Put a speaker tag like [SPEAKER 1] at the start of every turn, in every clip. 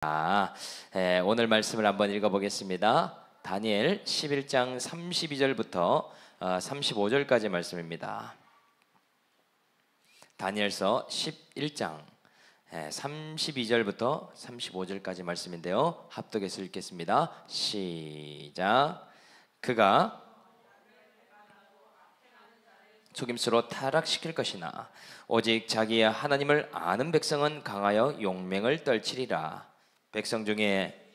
[SPEAKER 1] 오늘 말씀을 한번 읽어보겠습니다. 다니엘 11장 32절부터 35절까지 말씀입니다. 다니엘서 11장 32절부터 35절까지 말씀인데요, 합독해서 읽겠습니다. 시작. 그가 속임수로 타락시킬 것이나 오직 자기의 하나님을 아는 백성은 강하여 용맹을 떨치리라. 백성 중에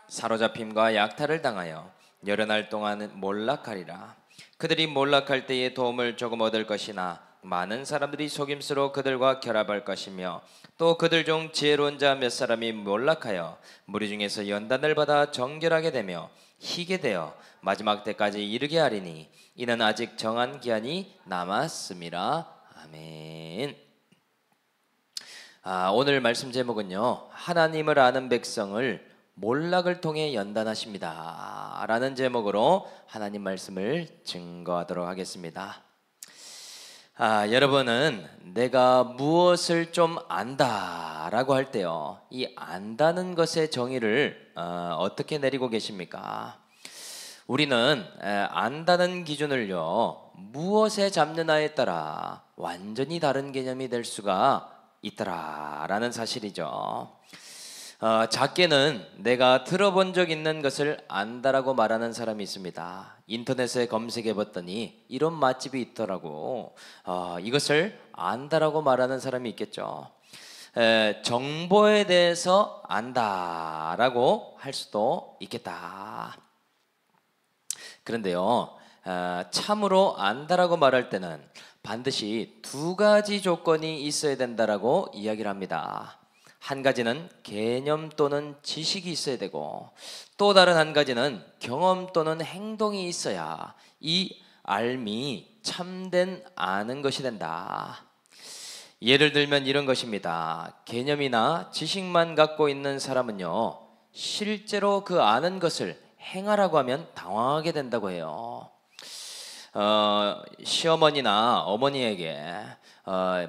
[SPEAKER 1] 사로잡힘과 약탈을 당하여 여러 날 동안 몰락하리라. 그들이 몰락할 때에 도움을 조금 얻을 것이나 많은 사람들이 속임수로 그들과 결합할 것이며 또 그들 중 지혜로운 자 몇 사람이 몰락하여 무리 중에서 연단을 받아 정결하게 되며 희게 되어 마지막 때까지 이르게 하리니 이는 아직 정한 기한이 남았음이라. 아멘. 오늘 말씀 제목은요, 하나님을 아는 백성을 몰락을 통해 연단하십니다 라는 제목으로 하나님 말씀을 증거하도록 하겠습니다. 여러분은 내가 무엇을 좀 안다 라고 할 때요, 이 안다는 것의 정의를 어떻게 내리고 계십니까? 우리는 안다는 기준을요, 무엇에 잡느냐에 따라 완전히 다른 개념이 될 수가 있더라 라는 사실이죠. 작게는 내가 들어본 적 있는 것을 안다라고 말하는 사람이 있습니다. 인터넷에 검색해 봤더니 이런 맛집이 있더라고. 이것을 안다라고 말하는 사람이 있겠죠. 정보에 대해서 안다라고 할 수도 있겠다. 그런데요, 참으로 안다라고 말할 때는 반드시 두 가지 조건이 있어야 된다라고 이야기를 합니다. 한 가지는 개념 또는 지식이 있어야 되고, 또 다른 한 가지는 경험 또는 행동이 있어야 이 알미 참된 아는 것이 된다. 예를 들면 이런 것입니다. 개념이나 지식만 갖고 있는 사람은요, 실제로 그 아는 것을 행하라고 하면 당황하게 된다고 해요. 시어머니나 어머니에게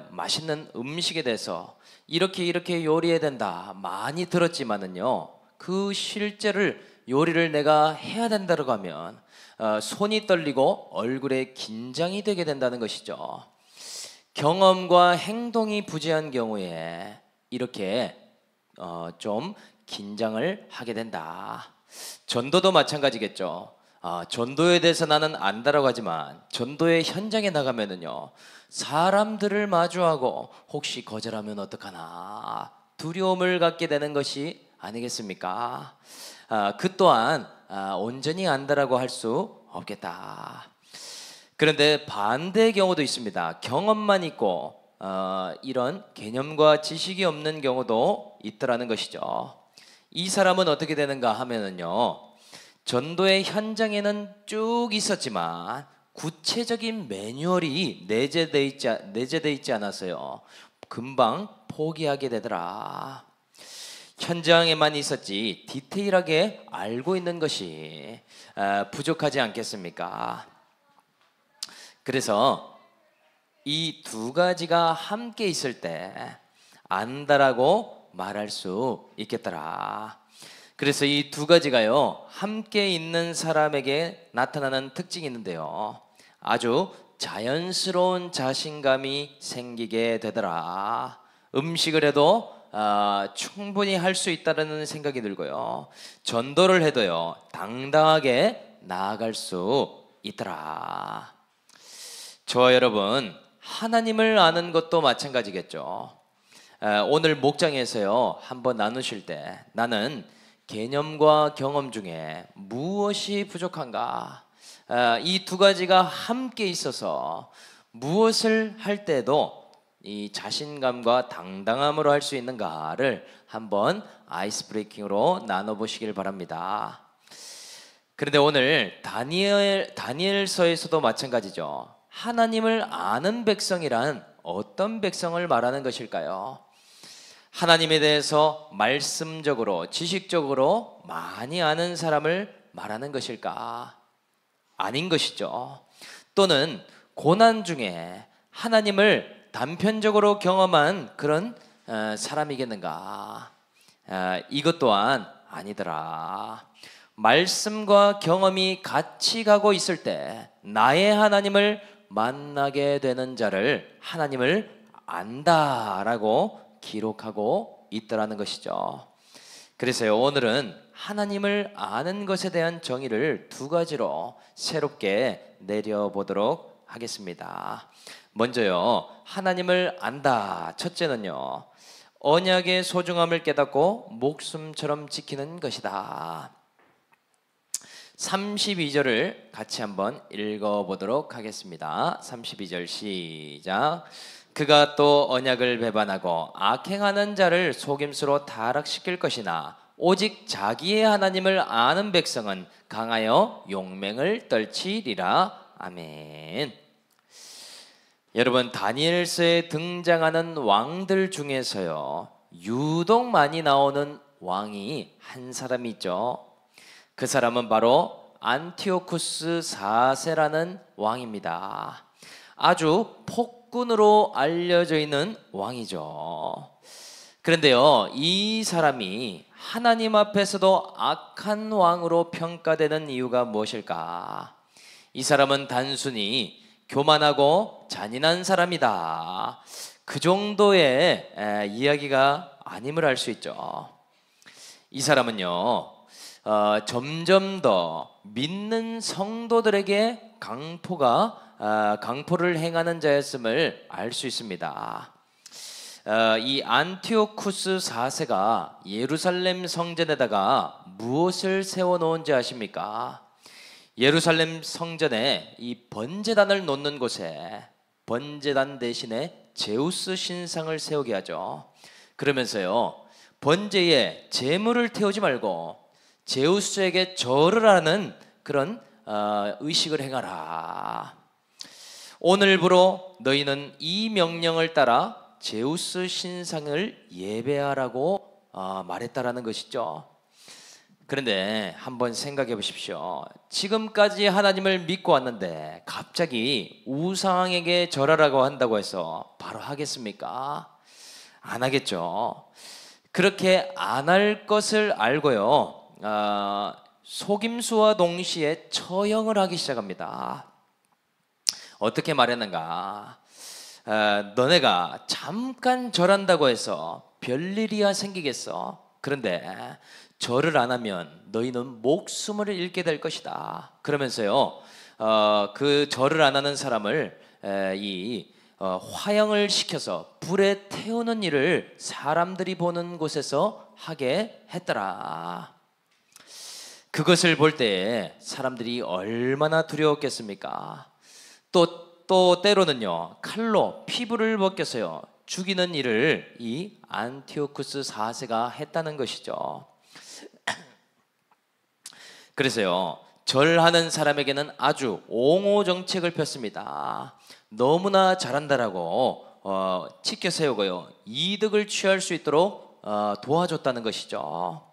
[SPEAKER 1] 맛있는 음식에 대해서 이렇게 요리해야 된다 많이 들었지만은요, 그 실제를 요리를 내가 해야 된다고 하면 손이 떨리고 얼굴에 긴장이 되게 된다는 것이죠. 경험과 행동이 부재한 경우에 이렇게 좀 긴장을 하게 된다. 전도도 마찬가지겠죠. 전도에 대해서 나는 안다라고 하지만 전도의 현장에 나가면은요, 사람들을 마주하고 혹시 거절하면 어떡하나 두려움을 갖게 되는 것이 아니겠습니까? 그 또한 온전히 안다라고 할 수 없겠다. 그런데 반대의 경우도 있습니다. 경험만 있고 이런 개념과 지식이 없는 경우도 있더라는 것이죠. 이 사람은 어떻게 되는가 하면은요, 전도의 현장에는 쭉 있었지만 구체적인 매뉴얼이 내재되어 있지 않아서요, 금방 포기하게 되더라. 현장에만 있었지 디테일하게 알고 있는 것이 부족하지 않겠습니까? 그래서 이 두 가지가 함께 있을 때 안다라고 말할 수 있겠더라. 그래서 이 두 가지가요, 함께 있는 사람에게 나타나는 특징이 있는데요, 아주 자연스러운 자신감이 생기게 되더라. 음식을 해도 충분히 할 수 있다는 생각이 들고요, 전도를 해도요, 당당하게 나아갈 수 있더라. 저와 여러분, 하나님을 아는 것도 마찬가지겠죠. 오늘 목장에서요, 한번 나누실 때 나는 개념과 경험 중에 무엇이 부족한가? 이 두 가지가 함께 있어서 무엇을 할 때도 이 자신감과 당당함으로 할 수 있는가를 한번 아이스 브레이킹으로 나눠보시길 바랍니다. 그런데 오늘 다니엘서에서도 마찬가지죠. 하나님을 아는 백성이란 어떤 백성을 말하는 것일까요? 하나님에 대해서 말씀적으로 지식적으로 많이 아는 사람을 말하는 것일까? 아닌 것이죠. 또는 고난 중에 하나님을 단편적으로 경험한 그런 사람이겠는가? 이것 또한 아니더라. 말씀과 경험이 같이 가고 있을 때 나의 하나님을 만나게 되는 자를 하나님을 안다라고 기록하고 있더라는 것이죠. 그래서요, 오늘은 하나님을 아는 것에 대한 정의를 두 가지로 새롭게 내려보도록 하겠습니다. 먼저요, 하나님을 안다. 첫째는요, 언약의 소중함을 깨닫고 목숨처럼 지키는 것이다. 32절을 같이 한번 읽어보도록 하겠습니다. 32절 시작. 그가 또 언약을 배반하고 악행하는 자를 속임수로 타락시킬 것이나 오직 자기의 하나님을 아는 백성은 강하여 용맹을 떨치리라. 아멘. 여러분, 다니엘서에 등장하는 왕들 중에서요, 유독 많이 나오는 왕이 한 사람이 있죠. 그 사람은 바로 안티오쿠스 4세라는 왕입니다. 아주 폭군으로 알려져 있는 왕이죠. 그런데요, 이 사람이 하나님 앞에서도 악한 왕으로 평가되는 이유가 무엇일까? 이 사람은 단순히 교만하고 잔인한 사람이다, 그 정도의 이야기가 아님을 알 수 있죠. 이 사람은요, 점점 더 믿는 성도들에게 강포를 행하는 자였음을 알 수 있습니다. 이 안티오쿠스 4세가 예루살렘 성전에다가 무엇을 세워놓은지 아십니까? 예루살렘 성전에 이 번제단을 놓는 곳에 번제단 대신에 제우스 신상을 세우게 하죠. 그러면서요, 번제에 제물을 태우지 말고 제우스에게 절을 하는 그런 의식을 행하라. 오늘부로 너희는 이 명령을 따라 제우스 신상을 예배하라고 말했다라는 것이죠. 그런데 한번 생각해 보십시오. 지금까지 하나님을 믿고 왔는데 갑자기 우상에게 절하라고 한다고 해서 바로 하겠습니까? 안 하겠죠. 그렇게 안 할 것을 알고요, 속임수와 동시에 처형을 하기 시작합니다. 어떻게 말했는가? 너네가 잠깐 절한다고 해서 별일이야 생기겠어? 그런데 절을 안 하면 너희는 목숨을 잃게 될 것이다. 그러면서요, 그 절을 안 하는 사람을 화형을 시켜서 불에 태우는 일을 사람들이 보는 곳에서 하게 했더라. 그것을 볼 때 사람들이 얼마나 두려웠겠습니까? 또 때로는요, 칼로 피부를 벗겨서요 죽이는 일을 이 안티오쿠스 4세가 했다는 것이죠. 그래서요, 절하는 사람에게는 아주 옹호 정책을 폈습니다. 너무나 잘한다라고 치켜 세우고요, 이득을 취할 수 있도록 도와줬다는 것이죠.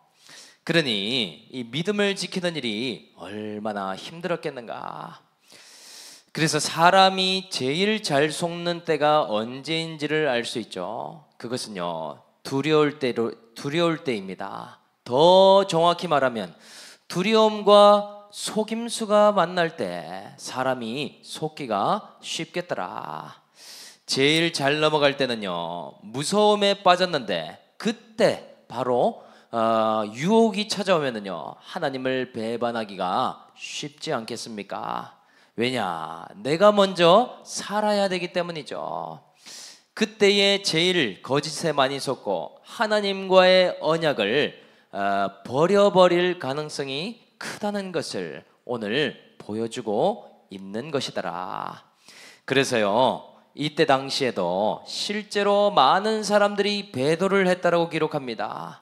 [SPEAKER 1] 그러니 이 믿음을 지키는 일이 얼마나 힘들었겠는가. 그래서 사람이 제일 잘 속는 때가 언제인지를 알 수 있죠. 그것은요, 두려울 때입니다. 더 정확히 말하면 두려움과 속임수가 만날 때 사람이 속기가 쉽겠더라. 제일 잘 넘어갈 때는요, 무서움에 빠졌는데 그때 바로 유혹이 찾아오면은요, 하나님을 배반하기가 쉽지 않겠습니까? 왜냐? 내가 먼저 살아야 되기 때문이죠. 그때에 제일 거짓에 많이 속고 하나님과의 언약을 버려버릴 가능성이 크다는 것을 오늘 보여주고 있는 것이더라. 그래서요, 이때 당시에도 실제로 많은 사람들이 배도를 했다라고 기록합니다.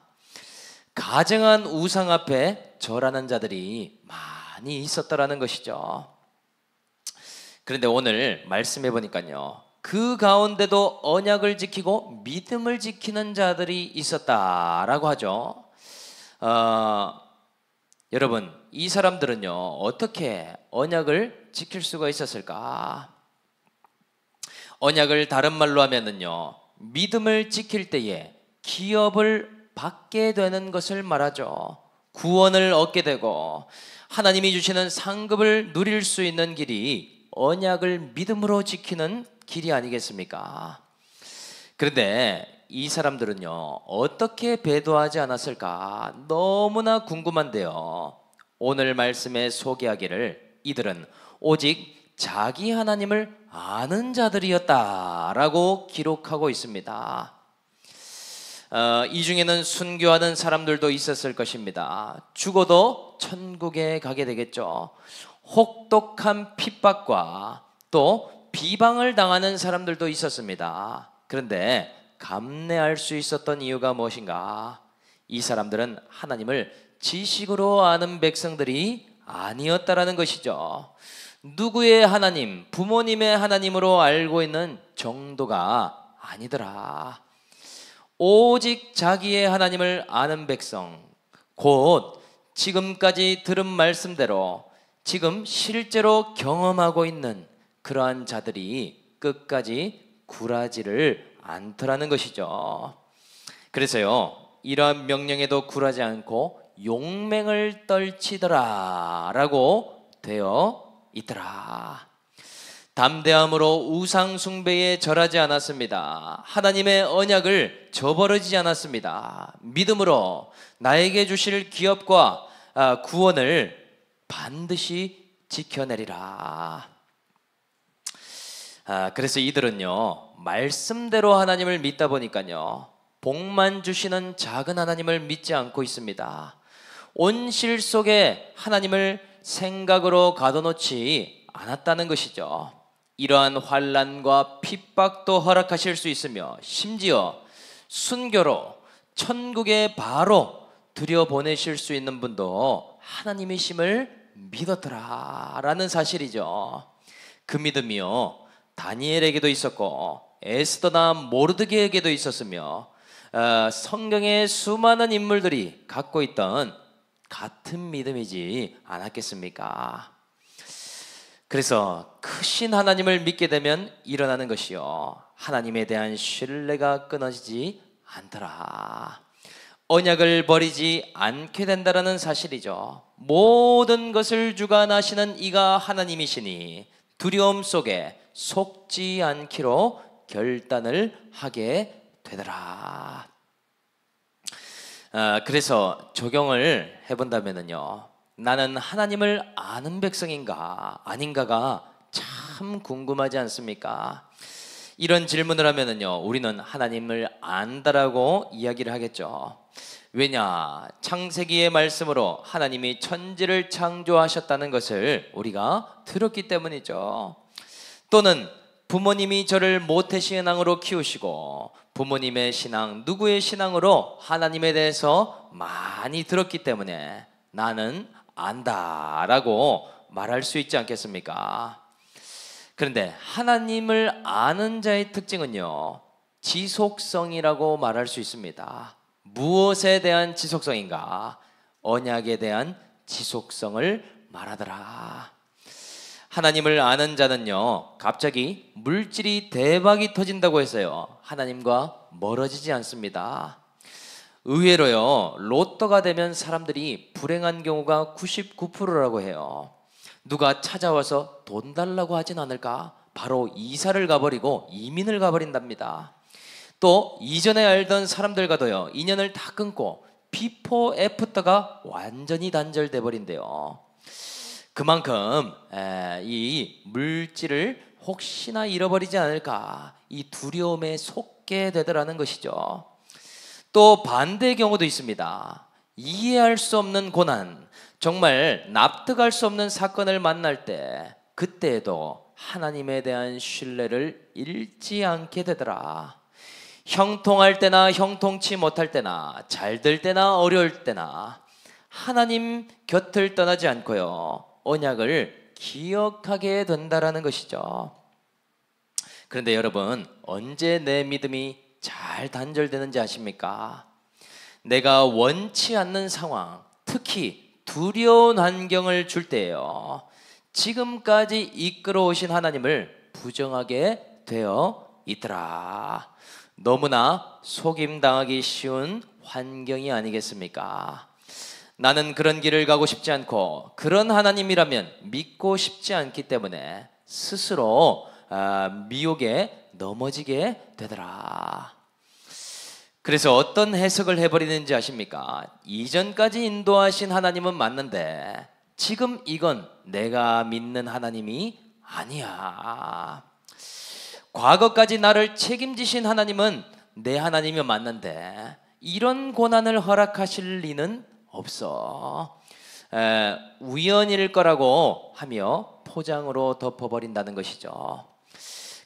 [SPEAKER 1] 가증한 우상 앞에 절하는 자들이 많이 있었다라는 것이죠. 그런데 오늘 말씀해 보니까요, 그 가운데도 언약을 지키고 믿음을 지키는 자들이 있었다라고 하죠. 여러분, 이 사람들은요, 어떻게 언약을 지킬 수가 있었을까? 언약을 다른 말로 하면은요, 믿음을 지킬 때에 기업을 받게 되는 것을 말하죠. 구원을 얻게 되고 하나님이 주시는 상급을 누릴 수 있는 길이 언약을 믿음으로 지키는 길이 아니겠습니까? 그런데 이 사람들은요, 어떻게 배도하지 않았을까 너무나 궁금한데요, 오늘 말씀에 소개하기를 이들은 오직 자기 하나님을 아는 자들이었다라고 기록하고 있습니다. 이 중에는 순교하는 사람들도 있었을 것입니다. 죽어도 천국에 가게 되겠죠. 혹독한 핍박과 또 비방을 당하는 사람들도 있었습니다. 그런데 감내할 수 있었던 이유가 무엇인가? 이 사람들은 하나님을 지식으로 아는 백성들이 아니었다라는 것이죠. 누구의 하나님, 부모님의 하나님으로 알고 있는 정도가 아니더라. 오직 자기의 하나님을 아는 백성, 곧 지금까지 들은 말씀대로 지금 실제로 경험하고 있는 그러한 자들이 끝까지 굴하지를 않더라는 것이죠. 그래서요, 이러한 명령에도 굴하지 않고 용맹을 떨치더라 라고 되어 있더라. 담대함으로 우상 숭배에 절하지 않았습니다. 하나님의 언약을 저버리지 않았습니다. 믿음으로 나에게 주실 기업과 구원을 반드시 지켜내리라. 그래서 이들은요, 말씀대로 하나님을 믿다 보니까요, 복만 주시는 작은 하나님을 믿지 않고 있습니다. 온실 속에 하나님을 생각으로 가둬놓지 않았다는 것이죠. 이러한 환난과 핍박도 허락하실 수 있으며 심지어 순교로 천국에 바로 들여보내실 수 있는 분도 하나님이심을 믿었더라라는 사실이죠. 그 믿음이요, 다니엘에게도 있었고 에스더나 모르드게에게도 있었으며 성경의 수많은 인물들이 갖고 있던 같은 믿음이지 않았겠습니까? 그래서 크신 하나님을 믿게 되면 일어나는 것이요, 하나님에 대한 신뢰가 끊어지지 않더라. 언약을 버리지 않게 된다라는 사실이죠. 모든 것을 주관하시는 이가 하나님이시니 두려움 속에 속지 않기로 결단을 하게 되더라. 그래서 적용을 해본다면요, 나는 하나님을 아는 백성인가 아닌가가 참 궁금하지 않습니까? 이런 질문을 하면은요, 우리는 하나님을 안다라고 이야기를 하겠죠. 왜냐? 창세기의 말씀으로 하나님이 천지를 창조하셨다는 것을 우리가 들었기 때문이죠. 또는 부모님이 저를 모태신앙으로 키우시고 부모님의 신앙, 누구의 신앙으로 하나님에 대해서 많이 들었기 때문에 나는 안다라고 말할 수 있지 않겠습니까? 그런데 하나님을 아는 자의 특징은요, 지속성이라고 말할 수 있습니다. 무엇에 대한 지속성인가? 언약에 대한 지속성을 말하더라. 하나님을 아는 자는요, 갑자기 물질이 대박이 터진다고 해서요, 하나님과 멀어지지 않습니다. 의외로요, 로또가 되면 사람들이 불행한 경우가 99%라고 해요. 누가 찾아와서 돈 달라고 하진 않을까? 바로 이사를 가버리고 이민을 가버린답니다. 또 이전에 알던 사람들과도요, 인연을 다 끊고 비포 애프터가 완전히 단절돼 버린대요. 그만큼 이 물질을 혹시나 잃어버리지 않을까, 이 두려움에 속게 되더라는 것이죠. 또 반대의 경우도 있습니다. 이해할 수 없는 고난, 정말 납득할 수 없는 사건을 만날 때 그때에도 하나님에 대한 신뢰를 잃지 않게 되더라. 형통할 때나 형통치 못할 때나 잘 될 때나 어려울 때나 하나님 곁을 떠나지 않고요, 언약을 기억하게 된다라는 것이죠. 그런데 여러분, 언제 내 믿음이 잘 단절되는지 아십니까? 내가 원치 않는 상황, 특히 두려운 환경을 줄 때예요. 지금까지 이끌어 오신 하나님을 부정하게 되어 있더라. 너무나 속임당하기 쉬운 환경이 아니겠습니까? 나는 그런 길을 가고 싶지 않고 그런 하나님이라면 믿고 싶지 않기 때문에 스스로 미혹에 넘어지게 되더라. 그래서 어떤 해석을 해버리는지 아십니까? 이전까지 인도하신 하나님은 맞는데 지금 이건 내가 믿는 하나님이 아니야. 과거까지 나를 책임지신 하나님은 내 하나님이 맞는데 이런 고난을 허락하실 리는 없어. 우연일 거라고 하며 포장으로 덮어버린다는 것이죠.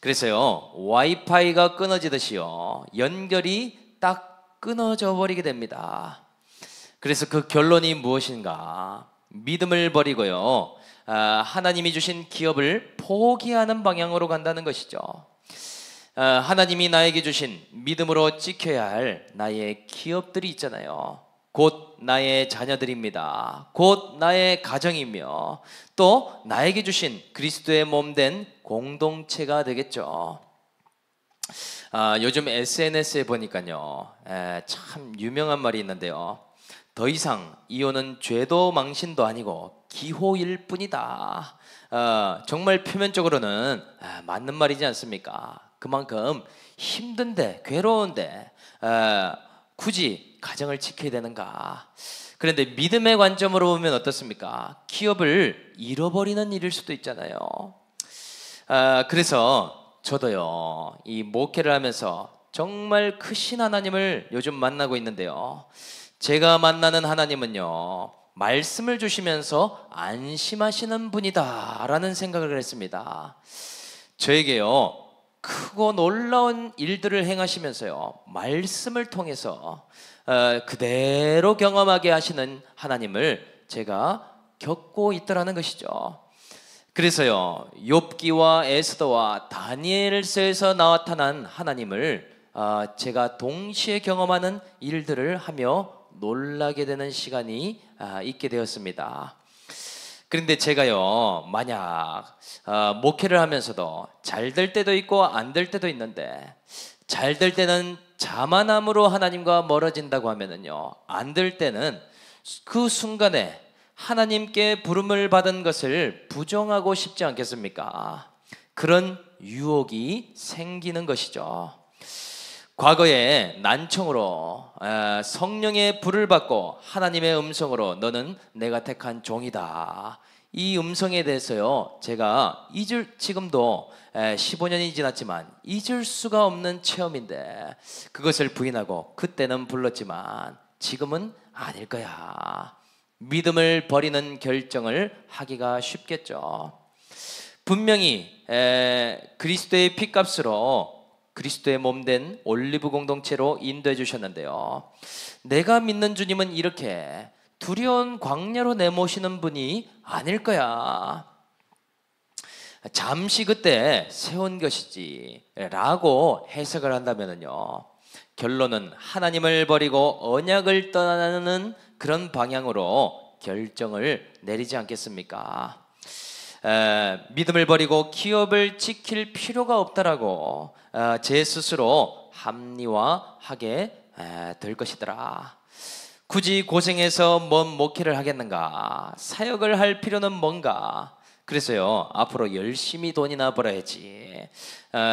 [SPEAKER 1] 그래서요, 와이파이가 끊어지듯이요, 연결이 딱 끊어져 버리게 됩니다. 그래서 그 결론이 무엇인가? 믿음을 버리고요, 하나님이 주신 기업을 포기하는 방향으로 간다는 것이죠. 하나님이 나에게 주신 믿음으로 지켜야 할 나의 기업들이 있잖아요. 곧 나의 자녀들입니다. 곧 나의 가정이며 또 나에게 주신 그리스도의 몸된 공동체가 되겠죠. 요즘 SNS에 보니까요, 참 유명한 말이 있는데요. 더 이상 이혼은 죄도 망신도 아니고 기호일 뿐이다. 정말 표면적으로는 맞는 말이지 않습니까? 그만큼 힘든데, 괴로운데 굳이 가정을 지켜야 되는가? 그런데 믿음의 관점으로 보면 어떻습니까? 기업을 잃어버리는 일일 수도 있잖아요. 그래서 저도요, 이 목회를 하면서 정말 크신 하나님을 요즘 만나고 있는데요, 제가 만나는 하나님은요, 말씀을 주시면서 안심하시는 분이다 라는 생각을 했습니다. 저에게요, 크고 놀라운 일들을 행하시면서요, 말씀을 통해서 그대로 경험하게 하시는 하나님을 제가 겪고 있더라는 것이죠. 그래서요, 욥기와 에스더와 다니엘서에서 나타난 하나님을 제가 동시에 경험하는 일들을 하며 놀라게 되는 시간이 있게 되었습니다. 그런데 제가요, 만약 목회를 하면서도 잘 될 때도 있고 안 될 때도 있는데, 잘 될 때는 자만함으로 하나님과 멀어진다고 하면은요, 안 될 때는 그 순간에 하나님께 부름을 받은 것을 부정하고 싶지 않겠습니까? 그런 유혹이 생기는 것이죠. 과거에 난청으로 성령의 불을 받고 하나님의 음성으로 너는 내가 택한 종이다, 이 음성에 대해서요, 제가 지금도 15년이 지났지만 잊을 수가 없는 체험인데, 그것을 부인하고 그때는 불렀지만 지금은 아닐 거야, 믿음을 버리는 결정을 하기가 쉽겠죠. 분명히 그리스도의 피값으로 그리스도의 몸된 올리브 공동체로 인도해 주셨는데요, 내가 믿는 주님은 이렇게 두려운 광야로 내모시는 분이 아닐 거야, 잠시 그때 세운 것이지 라고 해석을 한다면요, 결론은 하나님을 버리고 언약을 떠나는 그런 방향으로 결정을 내리지 않겠습니까? 믿음을 버리고 기업을 지킬 필요가 없다라고 제 스스로 합리화하게 될 것이더라. 굳이 고생해서 뭔 목회를 하겠는가? 사역을 할 필요는 뭔가? 그래서요, 앞으로 열심히 돈이나 벌어야지,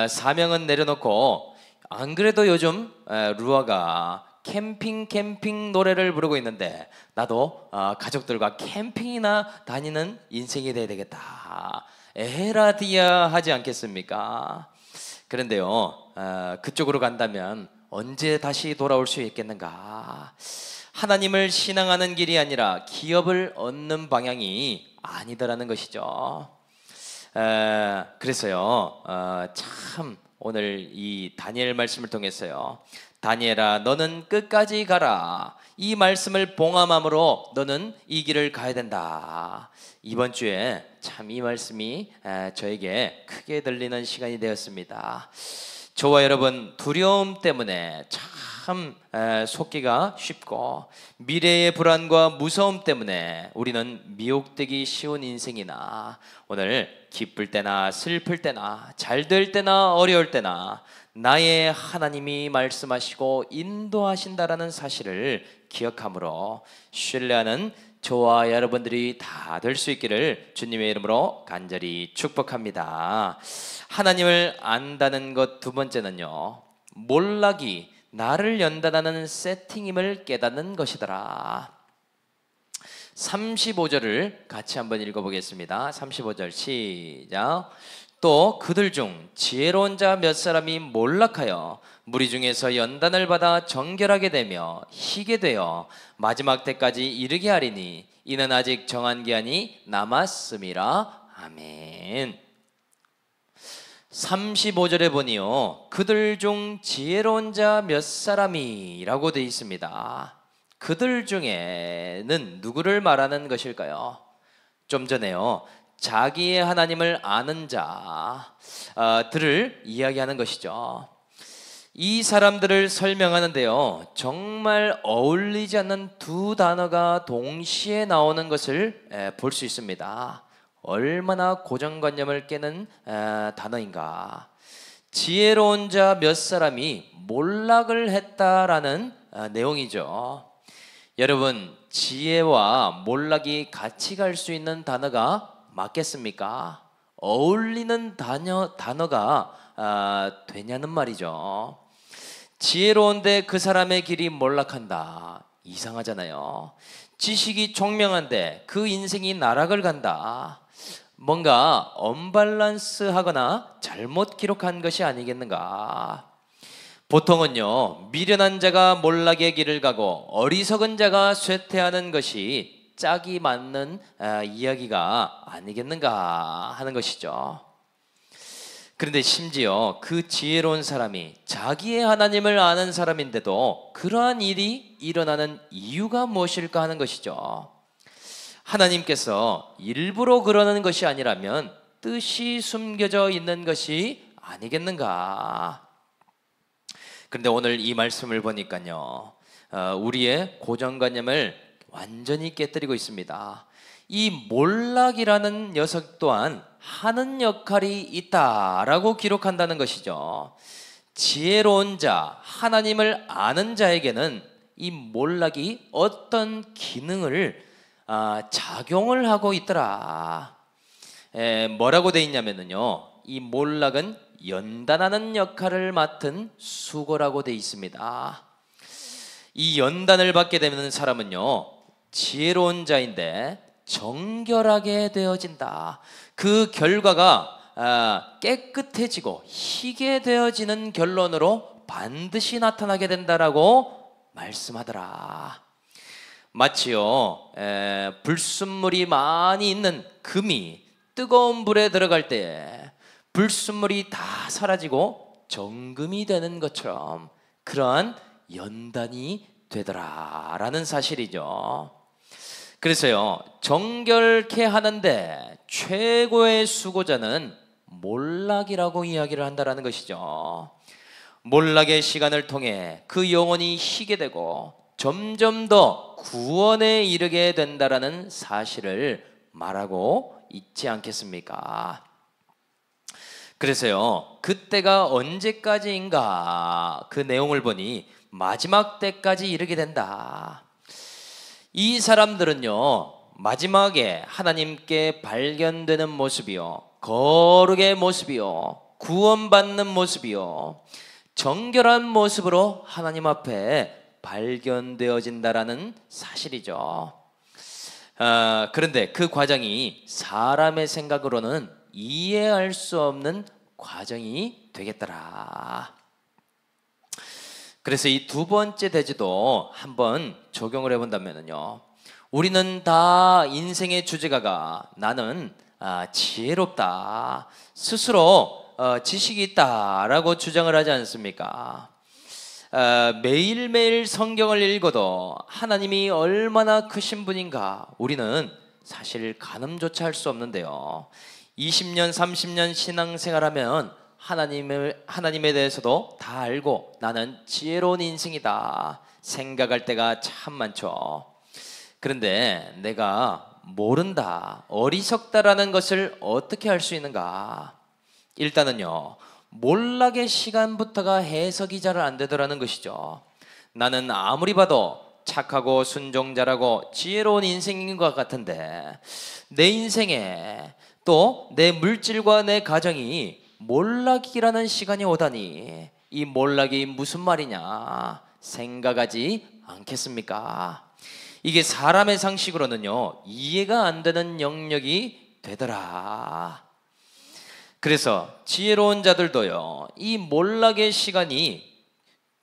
[SPEAKER 1] 사명은 내려놓고, 안 그래도 요즘 루아가 캠핑 노래를 부르고 있는데, 나도 가족들과 캠핑이나 다니는 인생이 돼야 되겠다, 에헤라디야 하지 않겠습니까? 그런데요, 그쪽으로 간다면 언제 다시 돌아올 수 있겠는가? 하나님을 신앙하는 길이 아니라 기업을 얻는 방향이 아니더라는 것이죠. 그래서요, 참 오늘 이 다니엘 말씀을 통해서요, 다니엘아 너는 끝까지 가라, 이 말씀을 봉함함으로 너는 이 길을 가야 된다. 이번 주에 참 이 말씀이 저에게 크게 들리는 시간이 되었습니다. 저와 여러분, 두려움 때문에 참 참 속기가 쉽고, 미래의 불안과 무서움 때문에 우리는 미혹되기 쉬운 인생이나, 오늘 기쁠 때나 슬플 때나 잘 될 때나 어려울 때나 나의 하나님이 말씀하시고 인도하신다라는 사실을 기억함으로 신뢰하는 저와 여러분들이 다 될 수 있기를 주님의 이름으로 간절히 축복합니다. 하나님을 안다는 것 두 번째는요, 몰락이 나를 연단하는 세팅임을 깨닫는 것이더라. 35절을 같이 한번 읽어보겠습니다. 35절 시작. 또 그들 중 지혜로운 자 몇 사람이 몰락하여 무리 중에서 연단을 받아 정결하게 되며 희게 되어 마지막 때까지 이르게 하리니 이는 아직 정한 기한이 남았음이라. 아멘. 35절에 보니요, 그들 중 지혜로운 자 몇 사람이 라고 되어 있습니다. 그들 중에는 누구를 말하는 것일까요? 좀 전에요, 자기의 하나님을 아는 자들을 이야기하는 것이죠. 이 사람들을 설명하는데요, 정말 어울리지 않는 두 단어가 동시에 나오는 것을 볼 수 있습니다. 얼마나 고정관념을 깨는 단어인가. 지혜로운 자 몇 사람이 몰락을 했다라는 내용이죠. 여러분, 지혜와 몰락이 같이 갈 수 있는 단어가 맞겠습니까? 어울리는 단어가 되냐는 말이죠. 지혜로운데 그 사람의 길이 몰락한다. 이상하잖아요. 지식이 총명한데 그 인생이 나락을 간다. 뭔가 언밸런스하거나 잘못 기록한 것이 아니겠는가. 보통은요, 미련한 자가 몰락의 길을 가고 어리석은 자가 쇠퇴하는 것이 짝이 맞는 이야기가 아니겠는가 하는 것이죠. 그런데 심지어 그 지혜로운 사람이 자기의 하나님을 아는 사람인데도 그러한 일이 일어나는 이유가 무엇일까 하는 것이죠. 하나님께서 일부러 그러는 것이 아니라면 뜻이 숨겨져 있는 것이 아니겠는가. 그런데 오늘 이 말씀을 보니까요, 우리의 고정관념을 완전히 깨뜨리고 있습니다. 이 몰락이라는 녀석 또한 하는 역할이 있다라고 기록한다는 것이죠. 지혜로운 자, 하나님을 아는 자에게는 이 몰락이 어떤 기능을 작용을 하고 있더라. 뭐라고 돼 있냐면요, 이 몰락은 연단하는 역할을 맡은 수고라고 돼 있습니다. 이 연단을 받게 되는 사람은요, 지혜로운 자인데 정결하게 되어진다. 그 결과가 깨끗해지고 희게 되어지는 결론으로 반드시 나타나게 된다라고 말씀하더라. 마치요, 불순물이 많이 있는 금이 뜨거운 불에 들어갈 때 불순물이 다 사라지고 정금이 되는 것처럼 그러한 연단이 되더라라는 사실이죠. 그래서요, 정결케 하는데 최고의 수고자는 몰락이라고 이야기를 한다라는 것이죠. 몰락의 시간을 통해 그 영혼이 희게 되고 점점 더 구원에 이르게 된다라는 사실을 말하고 있지 않겠습니까? 그래서요, 그때가 언제까지인가 그 내용을 보니 마지막 때까지 이르게 된다. 이 사람들은요, 마지막에 하나님께 발견되는 모습이요, 거룩의 모습이요, 구원받는 모습이요, 정결한 모습으로 하나님 앞에 발견되어진다라는 사실이죠. 그런데 그 과정이 사람의 생각으로는 이해할 수 없는 과정이 되겠더라. 그래서 이 두 번째 대지도 한번 적용을 해본다면요, 우리는 다 인생의 주제가가 나는 지혜롭다, 스스로 지식이 있다라고 주장을 하지 않습니까? 매일매일 성경을 읽어도 하나님이 얼마나 크신 분인가 우리는 사실 가늠조차 할 수 없는데요, 20년 30년 신앙생활하면 하나님에 대해서도 다 알고 나는 지혜로운 인생이다 생각할 때가 참 많죠. 그런데 내가 모른다, 어리석다라는 것을 어떻게 알 수 있는가? 일단은요, 몰락의 시간부터가 해석이 잘 안 되더라는 것이죠. 나는 아무리 봐도 착하고 순종자라고 지혜로운 인생인 것 같은데 내 인생에 또 내 물질과 내 가정이 몰락이라는 시간이 오다니 이 몰락이 무슨 말이냐 생각하지 않겠습니까? 이게 사람의 상식으로는요 이해가 안 되는 영역이 되더라. 그래서 지혜로운 자들도요 이 몰락의 시간이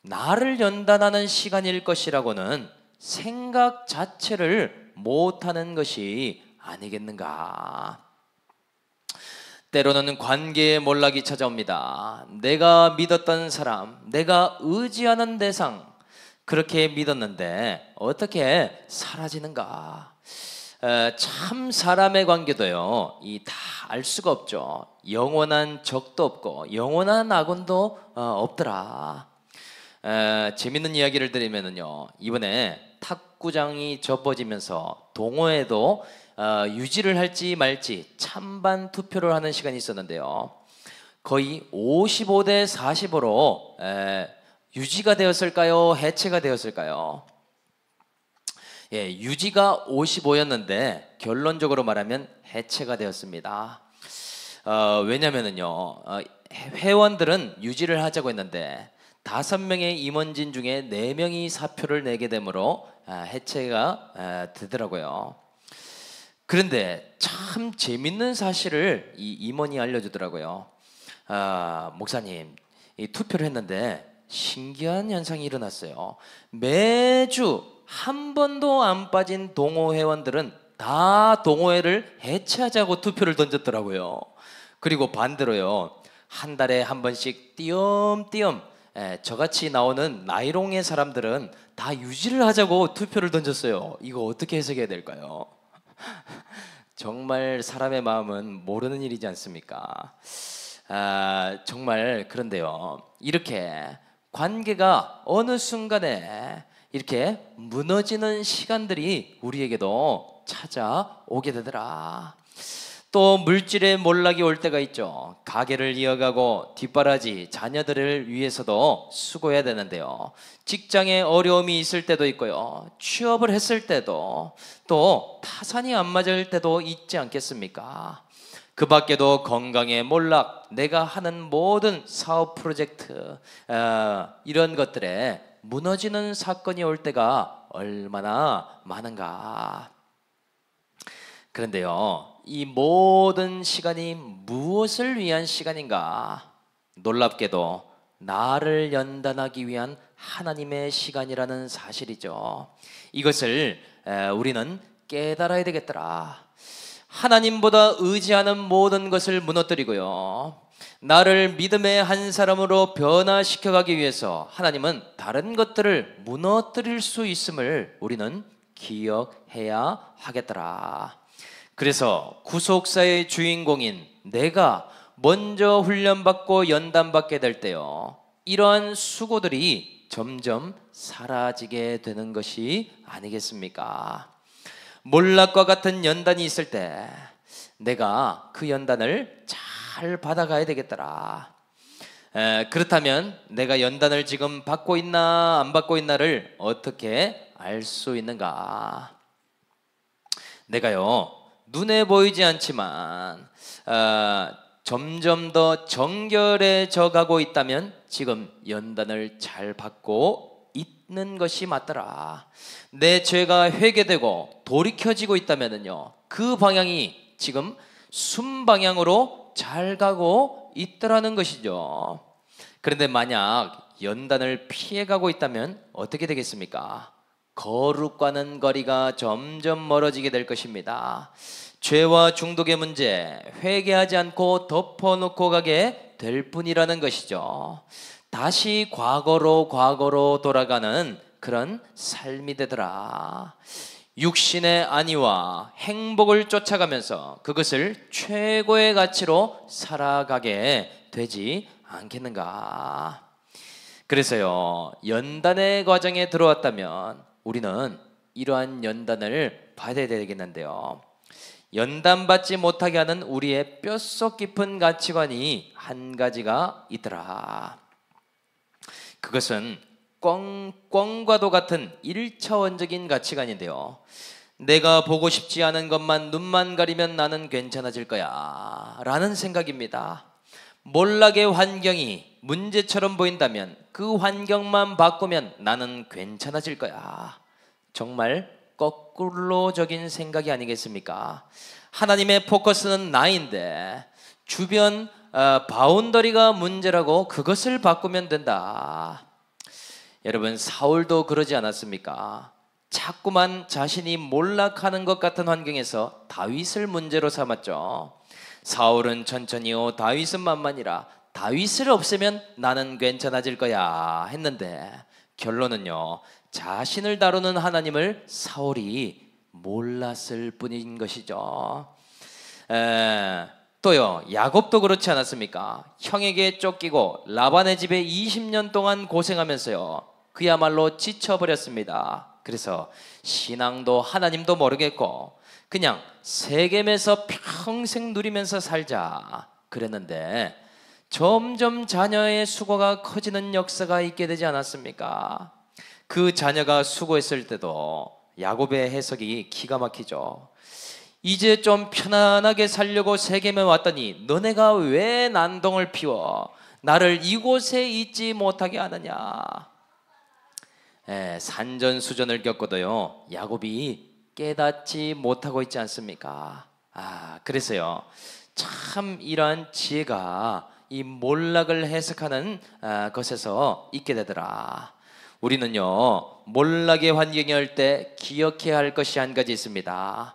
[SPEAKER 1] 나를 연단하는 시간일 것이라고는 생각 자체를 못하는 것이 아니겠는가. 때로는 관계의 몰락이 찾아옵니다. 내가 믿었던 사람, 내가 의지하는 대상, 그렇게 믿었는데 어떻게 사라지는가. 참 사람의 관계도요 이 다 알 수가 없죠. 영원한 적도 없고 영원한 악원도 없더라. 재밌는 이야기를 드리면은요 이번에 탁구장이 접어지면서 동호회도 유지를 할지 말지 찬반 투표를 하는 시간이 있었는데요 거의 55대 40으로 유지가 되었을까요? 해체가 되었을까요? 예, 유지가 55였는데 결론적으로 말하면 해체가 되었습니다. 왜냐면은요 회원들은 유지를 하자고 했는데 5명의 임원진 중에 4명이 사표를 내게 되므로 해체가 되더라고요. 그런데 참 재밌는 사실을 이 임원이 알려주더라고요. 목사님, 이 투표를 했는데 신기한 현상이 일어났어요. 매주 한 번도 안 빠진 동호 회원들은 다 동호회를 해체하자고 투표를 던졌더라고요. 그리고 반대로요 한 달에 한 번씩 띄엄띄엄 저같이 나오는 나이롱의 사람들은 다 유지를 하자고 투표를 던졌어요. 이거 어떻게 해석해야 될까요? 정말 사람의 마음은 모르는 일이지 않습니까? 정말 그런데요 이렇게 관계가 어느 순간에 이렇게 무너지는 시간들이 우리에게도 찾아오게 되더라. 또 물질의 몰락이 올 때가 있죠. 가게를 이어가고 뒷바라지 자녀들을 위해서도 수고해야 되는데요 직장에 어려움이 있을 때도 있고요 취업을 했을 때도 또 타산이 안 맞을 때도 있지 않겠습니까? 그 밖에도 건강의 몰락, 내가 하는 모든 사업 프로젝트 이런 것들에 무너지는 사건이 올 때가 얼마나 많은가. 그런데요 이 모든 시간이 무엇을 위한 시간인가? 놀랍게도 나를 연단하기 위한 하나님의 시간이라는 사실이죠. 이것을 우리는 깨달아야 되겠더라. 하나님보다 의지하는 모든 것을 무너뜨리고요 나를 믿음의 한 사람으로 변화시켜가기 위해서 하나님은 다른 것들을 무너뜨릴 수 있음을 우리는 기억해야 하겠더라. 그래서 구속사의 주인공인 내가 먼저 훈련받고 연단받게 될 때요 이러한 수고들이 점점 사라지게 되는 것이 아니겠습니까? 몰락과 같은 연단이 있을 때 내가 그 연단을 잘 받아가야 되겠더라. 그렇다면 내가 연단을 지금 받고 있나 안 받고 있나를 어떻게 알 수 있는가? 내가요 눈에 보이지 않지만 점점 더 정결해져 가고 있다면 지금 연단을 잘 받고 있는 것이 맞더라. 내 죄가 회개되고 돌이켜지고 있다면요 그 방향이 지금 순방향으로 잘 가고 있더라는 것이죠. 그런데 만약 연단을 피해가고 있다면 어떻게 되겠습니까? 거룩과는 거리가 점점 멀어지게 될 것입니다. 죄와 중독의 문제 회개하지 않고 덮어놓고 가게 될 뿐이라는 것이죠. 다시 과거로 돌아가는 그런 삶이 되더라. 육신의 안위와 행복을 쫓아가면서 그것을 최고의 가치로 살아가게 되지 않겠는가? 그래서요, 연단의 과정에 들어왔다면 우리는 이러한 연단을 받아야 되겠는데요, 연단받지 못하게 하는 우리의 뼛속 깊은 가치관이 한 가지가 있더라. 그것은 꽝과도 같은 1차원적인 가치관인데요, 내가 보고 싶지 않은 것만 눈만 가리면 나는 괜찮아질 거야 라는 생각입니다. 몰락의 환경이 문제처럼 보인다면 그 환경만 바꾸면 나는 괜찮아질 거야. 정말 거꾸로적인 생각이 아니겠습니까? 하나님의 포커스는 나인데 주변 바운더리가 문제라고 그것을 바꾸면 된다. 여러분, 사울도 그러지 않았습니까? 자꾸만 자신이 몰락하는 것 같은 환경에서 다윗을 문제로 삼았죠. 사울은 천천히요, 다윗은 만만이라, 다윗을 없애면 나는 괜찮아질 거야 했는데 결론은요, 자신을 다루는 하나님을 사울이 몰랐을 뿐인 것이죠. 또요, 야곱도 그렇지 않았습니까? 형에게 쫓기고 라반의 집에 20년 동안 고생하면서요, 그야말로 지쳐버렸습니다. 그래서 신앙도 하나님도 모르겠고 그냥 세겜에서 평생 누리면서 살자 그랬는데 점점 자녀의 수고가 커지는 역사가 있게 되지 않았습니까? 그 자녀가 수고했을 때도 야곱의 해석이 기가 막히죠. 이제 좀 편안하게 살려고 세겜에 왔더니 너네가 왜 난동을 피워 나를 이곳에 있지 못하게 하느냐. 산전수전을 겪어도요, 야곱이 깨닫지 못하고 있지 않습니까? 그래서요, 참 이러한 지혜가 이 몰락을 해석하는 것에서 있게 되더라. 우리는요, 몰락의 환경이 올 때 기억해야 할 것이 한 가지 있습니다.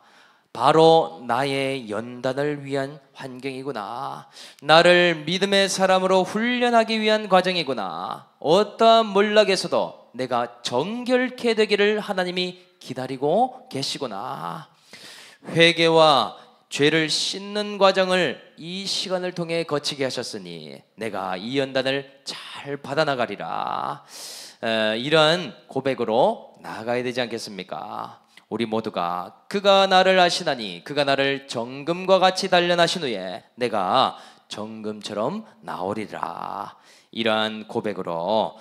[SPEAKER 1] 바로 나의 연단을 위한 환경이구나. 나를 믿음의 사람으로 훈련하기 위한 과정이구나. 어떠한 몰락에서도 내가 정결케 되기를 하나님이 기다리고 계시구나. 회개와 죄를 씻는 과정을 이 시간을 통해 거치게 하셨으니 내가 이 연단을 잘 받아나가리라. 이러한 고백으로 나아가야 되지 않겠습니까? 우리 모두가 그가 나를 아시나니 그가 나를 정금과 같이 단련하신 후에 내가 정금처럼 나오리라. 이러한 고백으로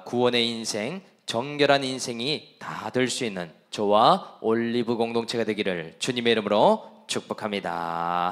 [SPEAKER 1] 구원의 인생, 정결한 인생이 다 될 수 있는 저와 올리브 공동체가 되기를 주님의 이름으로 축복합니다.